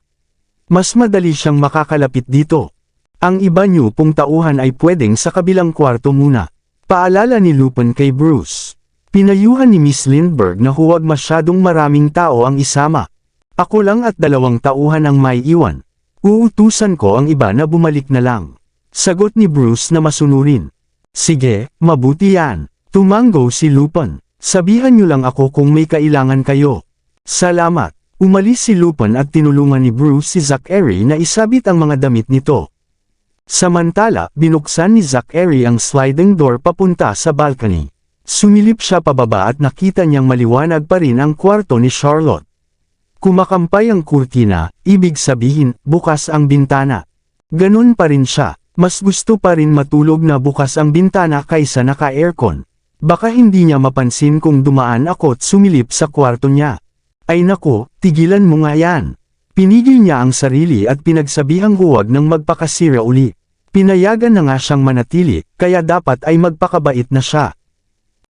Mas madali siyang makakalapit dito. Ang iba niyo pong tauhan ay pwedeng sa kabilang kwarto muna. Paalala ni Lupin kay Bruce. Pinayuhan ni Miss Lindbergh na huwag masyadong maraming tao ang isama. Ako lang at 2 tauhan ang may iwan. Uutusan ko ang iba na bumalik na lang. Sagot ni Bruce na masunurin. Sige, mabuti yan. Tumango si Lupin. Sabihan niyo lang ako kung may kailangan kayo. Salamat. Umalis si Lupin at tinulungan ni Bruce si Zachary na isabit ang mga damit nito. Samantala, binuksan ni Zachary ang sliding door papunta sa balcony. Sumilip siya pababa at nakita niyang maliwanag pa rin ang kwarto ni Charlotte. Kumakampay ang kurtina, ibig sabihin, bukas ang bintana. Ganun pa rin siya, mas gusto pa rin matulog na bukas ang bintana kaysa naka-aircon. Baka hindi niya mapansin kung dumaan ako at sumilip sa kwarto niya. Ay nako, tigilan mo nga yan. Pinigil niya ang sarili at pinagsabihang huwag nang magpakasira uli. Pinayagan na nga siyang manatili, kaya dapat ay magpakabait na siya.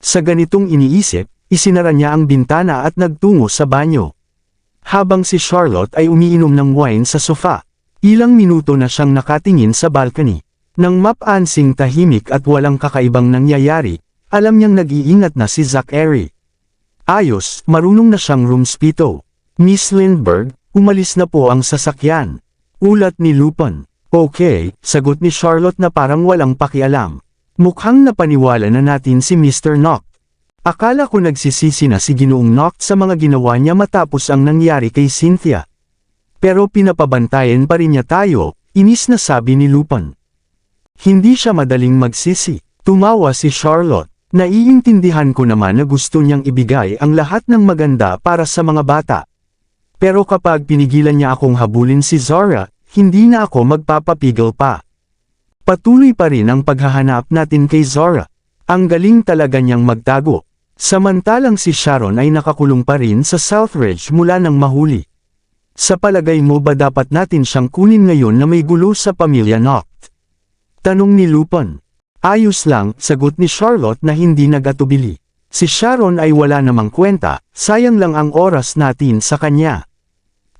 Sa ganitong iniisip, isinara niya ang bintana at nagtungo sa banyo. Habang si Charlotte ay umiinom ng wine sa sofa, ilang minuto na siyang nakatingin sa balcony. Nang mapansing tahimik at walang kakaibang nangyayari, alam niyang nag-iingat na si Zachary. Ayos, marunong na siyang room spito. Miss Lindbergh, umalis na po ang sasakyan. Ulat ni Lupin. Okay, sagot ni Charlotte na parang walang pakialam. Mukhang napaniwala na natin si Mr. Knock. Akala ko nagsisisi na si Ginoong Knock sa mga ginawa niya matapos ang nangyari kay Cynthia. Pero pinapabantayan pa rin niya tayo, inis na sabi ni Lupin. Hindi siya madaling magsisi. Tumawa si Charlotte. Naiintindihan ko naman na gusto niyang ibigay ang lahat ng maganda para sa mga bata. Pero kapag pinigilan niya akong habulin si Zara, hindi na ako magpapapigil pa. Patuloy pa rin ang paghahanap natin kay Zara. Ang galing talaga niyang magtago. Samantalang si Sharon ay nakakulong pa rin sa Southridge mula nang mahuli. Sa palagay mo ba dapat natin siyang kunin ngayon na may gulo sa pamilya Knock? Tanong ni Lupin. Ayos lang, sagot ni Charlotte na hindi nagatubili. Si Sharon ay wala namang kwenta, sayang lang ang oras natin sa kanya.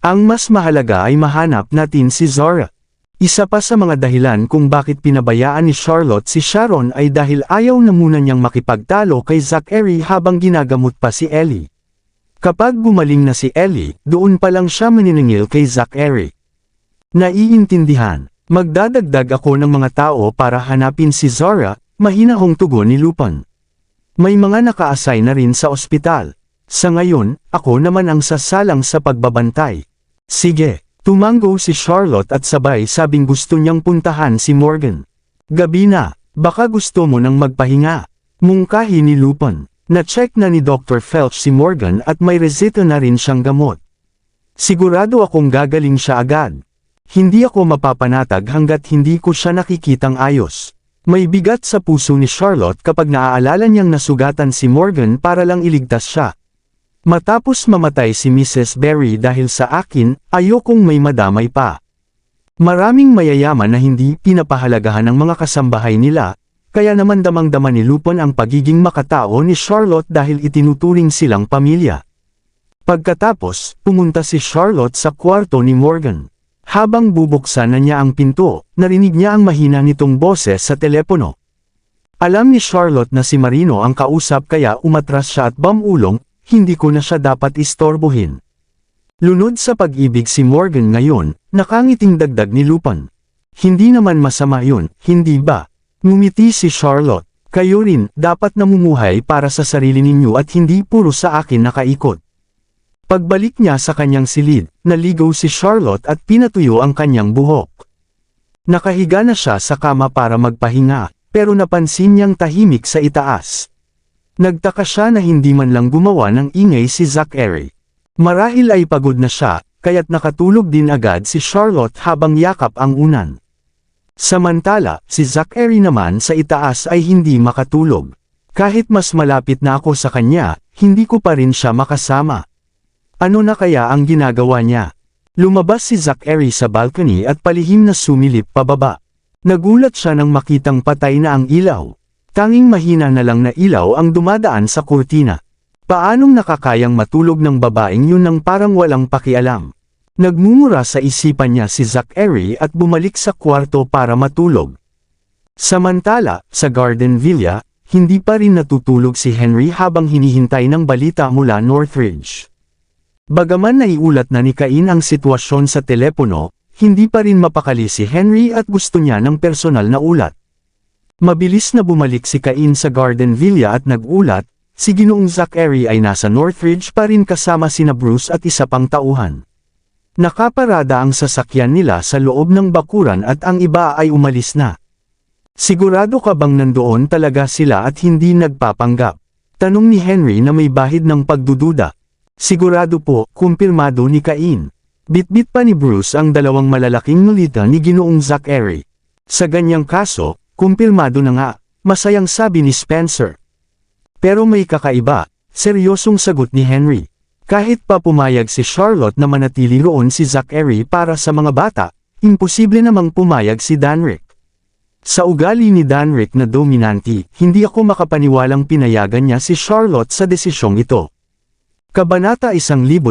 Ang mas mahalaga ay mahanap natin si Zara. Isa pa sa mga dahilan kung bakit pinabayaan ni Charlotte si Sharon ay dahil ayaw na muna niyang makipagtalo kay Zachary habang ginagamot pa si Ellie. Kapag gumaling na si Ellie, doon pa lang siya maniningil kay Zachary. Naiintindihan. Magdadagdag ako ng mga tao para hanapin si Zara, mahinahong tugon ni Lupin. May mga naka-assign na rin sa ospital. Sa ngayon, ako naman ang sasalang sa pagbabantay. Sige, tumango si Charlotte at sabay sabing gusto niyang puntahan si Morgan. Gabi na, baka gusto mo nang magpahinga. Mungkahi ni Lupin. Na-check na ni Dr. Felch si Morgan at may reseta na rin siyang gamot. Sigurado akong gagaling siya agad. Hindi ako mapapanatag hanggat hindi ko siya nakikitang ayos. May bigat sa puso ni Charlotte kapag naaalala niyang nasugatan si Morgan para lang iligtas siya. Matapos mamatay si Mrs. Berry dahil sa akin, ayokong may madamay pa. Maraming mayayaman na hindi pinapahalagahan ng mga kasambahay nila, kaya naman damang-dama ni Lupin ang pagiging makatao ni Charlotte dahil itinuturing silang pamilya. Pagkatapos, pumunta si Charlotte sa kwarto ni Morgan. Habang bubuksan na niya ang pinto, narinig niya ang mahina nitong boses sa telepono. Alam ni Charlotte na si Marino ang kausap kaya umatras siya at bamulong, hindi ko na siya dapat istorbohin. Lunod sa pag-ibig si Morgan ngayon, nakangiting dagdag ni Lupin. Hindi naman masama yun, hindi ba? Ngumiti si Charlotte. Kayo rin, dapat namumuhay para sa sarili ninyo at hindi puro sa akin nakaikot. Pagbalik niya sa kanyang silid, naligaw si Charlotte at pinatuyo ang kanyang buhok. Nakahiga na siya sa kama para magpahinga, pero napansin niyang tahimik sa itaas. Nagtaka siya na hindi man lang gumawa ng ingay si Zachary. Marahil ay pagod na siya, kaya't nakatulog din agad si Charlotte habang yakap ang unan. Samantala, si Zachary naman sa itaas ay hindi makatulog. Kahit mas malapit na ako sa kanya, hindi ko pa rin siya makasama. Ano na kaya ang ginagawa niya? Lumabas si Zachary sa balcony at palihim na sumilip pababa. Nagulat siya nang makitang patay na ang ilaw. Tanging mahina na lang na ilaw ang dumadaan sa kurtina. Paanong nakakayang matulog ng babaeng yun nang parang walang pakialam? Nagmumura sa isipan niya si Zachary at bumalik sa kwarto para matulog. Samantala, sa Garden Villa, hindi pa rin natutulog si Henry habang hinihintay ng balita mula Northridge. Bagaman naiulat na ni Cain ang sitwasyon sa telepono, hindi pa rin mapakali si Henry at gusto niya ng personal na ulat. Mabilis na bumalik si Cain sa Garden Villa at nag-ulat, si Ginoong Zachary ay nasa Northridge pa rin kasama sina Bruce at isa pang tauhan. Nakaparada ang sasakyan nila sa loob ng bakuran at ang iba ay umalis na. Sigurado ka bang nandoon talaga sila at hindi nagpapanggap? Tanong ni Henry na may bahid ng pagdududa. Sigurado po, kumpirmado ni Cain. Bitbit pa ni Bruce ang dalawang malalaking nulita ni Ginoong Zachary. Sa ganyang kaso, kumpirmado na nga, masayang sabi ni Spencer. Pero may kakaiba, seryosong sagot ni Henry. Kahit pa pumayag si Charlotte na manatili roon si Zachary para sa mga bata, imposible namang pumayag si Danrick. Sa ugali ni Danrick na dominante, hindi ako makapaniwalang pinayagan niya si Charlotte sa desisyong ito. Kabanata 110,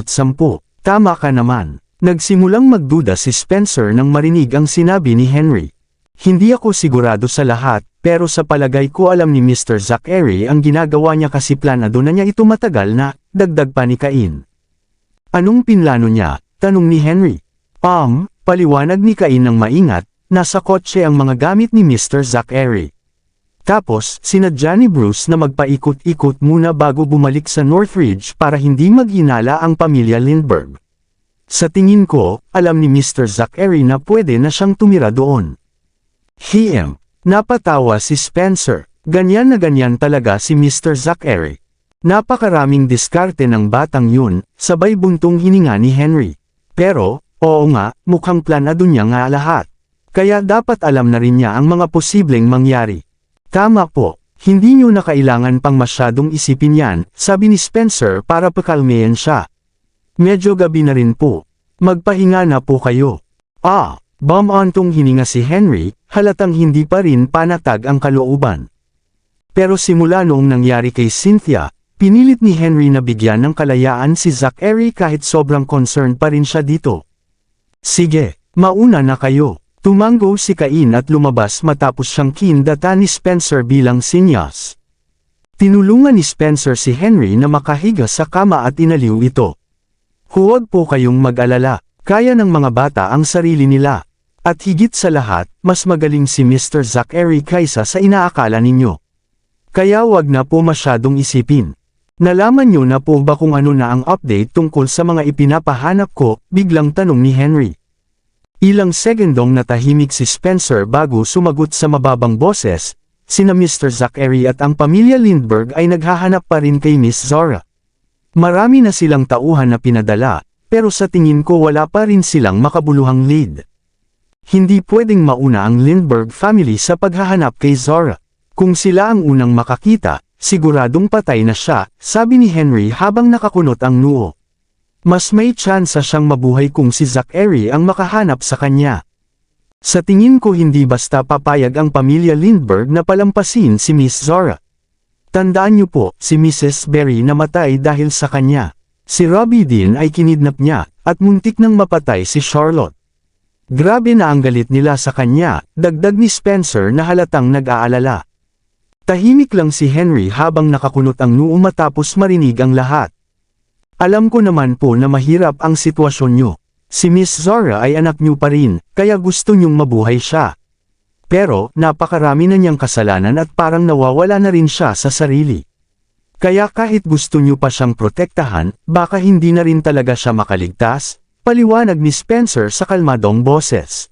tama ka naman. Nagsimulang magduda si Spencer nang marinig ang sinabi ni Henry. Hindi ako sigurado sa lahat, pero sa palagay ko alam ni Mr. Zachary ang ginagawa niya kasi planado na niya ito matagal na, dagdag pa ni Cain. Anong pinlano niya? Tanong ni Henry. Paliwanag ni Cain ng maingat, nasa kotse ang mga gamit ni Mr. Zachary. Tapos, sinadya ni Bruce na magpaikot-ikot muna bago bumalik sa Northridge para hindi maghinala ang pamilya Lindbergh. Sa tingin ko, alam ni Mr. Zachary na pwede na siyang tumira doon. Napatawa si Spencer. Ganyan na ganyan talaga si Mr. Zachary. Napakaraming diskarte ng batang yun, sabay buntong hininga ni Henry. Pero, oo nga, mukhang planado niya nga lahat. Kaya dapat alam na rin niya ang mga posibleng mangyari. Tama po, hindi niyo na kailangan pang masyadong isipin yan, sabi ni Spencer para pakalmayan siya. Medyo gabi na rin po. Magpahinga na po kayo. Bumantong hininga si Henry, halatang hindi pa rin panatag ang kalooban. Pero simula noong nangyari kay Cynthia, pinilit ni Henry na bigyan ng kalayaan si Zachary kahit sobrang concerned pa rin siya dito. Sige, mauna na kayo. Tumango si Cain at lumabas matapos siyang kindata ni Spencer bilang sinyas. Tinulungan ni Spencer si Henry na makahiga sa kama at inaliw ito. Huwag po kayong mag-alala, kaya ng mga bata ang sarili nila. At higit sa lahat, mas magaling si Mr. Zachary kaysa sa inaakala ninyo. Kaya wag na po masyadong isipin. Nalaman niyo na po ba kung ano na ang update tungkol sa mga ipinapahanap ko, biglang tanong ni Henry. Ilang segundong natahimik si Spencer bago sumagot sa mababang boses, sina Mr. Zachary at ang pamilya Lindbergh ay naghahanap pa rin kay Miss Zora. Marami na silang tauhan na pinadala, pero sa tingin ko wala pa rin silang makabuluhang lead. Hindi pwedeng mauna ang Lindbergh family sa paghahanap kay Zora. Kung sila ang unang makakita, siguradong patay na siya, sabi ni Henry habang nakakunot ang noo. Mas may tsansa siyang mabuhay kung si Zachary ang makahanap sa kanya. Sa tingin ko hindi basta papayag ang pamilya Lindbergh na palampasin si Miss Zora. Tandaan niyo po, si Mrs. Berry namatay dahil sa kanya. Si Robbie din ay kinidnap niya, at muntik nang mapatay si Charlotte. Grabe na ang galit nila sa kanya, dagdag ni Spencer na halatang nag-aalala. Tahimik lang si Henry habang nakakunot ang noo matapos marinig ang lahat. Alam ko naman po na mahirap ang sitwasyon nyo. Si Miss Zora ay anak nyo pa rin, kaya gusto nyong mabuhay siya. Pero, napakarami na niyang kasalanan at parang nawawala na rin siya sa sarili. Kaya kahit gusto nyo pa siyang protektahan, baka hindi na rin talaga siya makaligtas, paliwanag ni Spencer sa kalmadong boses.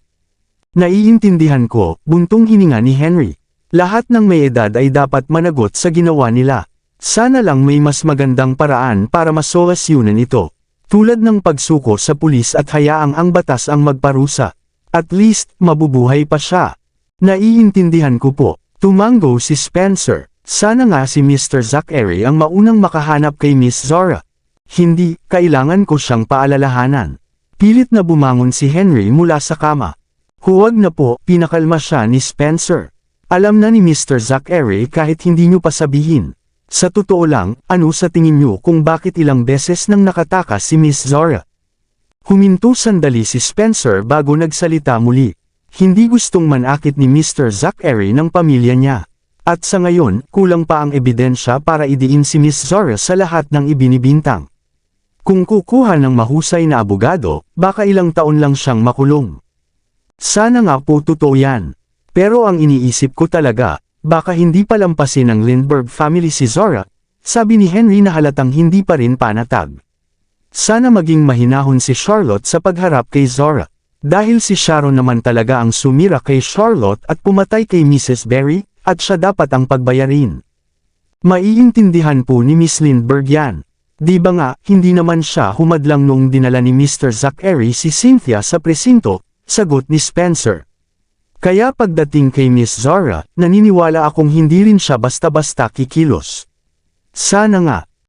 Naiintindihan ko, buntong hininga ni Henry. Lahat ng may edad ay dapat managot sa ginawa nila. Sana lang may mas magandang paraan para masolusyonan ito. Tulad ng pagsuko sa pulis at hayaang ang batas ang magparusa. At least, mabubuhay pa siya. Naiintindihan ko po. Tumango si Spencer. Sana nga si Mr. Zachary ang maunang makahanap kay Miss Zora. Hindi, kailangan ko siyang paalalahanan. Pilit na bumangon si Henry mula sa kama. Huwag na po, pinakalma siya ni Spencer. Alam na ni Mr. Zachary kahit hindi niyo pa sabihin. Sa totoo lang, ano sa tingin niyo kung bakit ilang beses nang nakatakas si Miss Zora? Huminto sandali si Spencer bago nagsalita muli. Hindi gustong manakit ni Mr. Zachary ng pamilya niya. At sa ngayon, kulang pa ang ebidensya para idiin si Miss Zora sa lahat ng ibinibintang. Kung kukuha ng mahusay na abogado, baka ilang taon lang siyang makulong. Sana nga po totoo yan. Pero ang iniisip ko talaga, baka hindi palampasin ng Lindbergh family si Zora, sabi ni Henry na halatang hindi pa rin panatag. Sana maging mahinahon si Charlotte sa pagharap kay Zora. Dahil si Sharon naman talaga ang sumira kay Charlotte at pumatay kay Mrs. Berry, at siya dapat ang pagbayarin. Maiintindihan po ni Miss Lindbergh yan. Di ba nga, hindi naman siya humadlang noong dinala ni Mr. Zachary si Cynthia sa presinto, sagot ni Spencer. Kaya pagdating kay Miss Zora, naniniwala akong hindi rin siya basta-basta kikilos. Sana nga,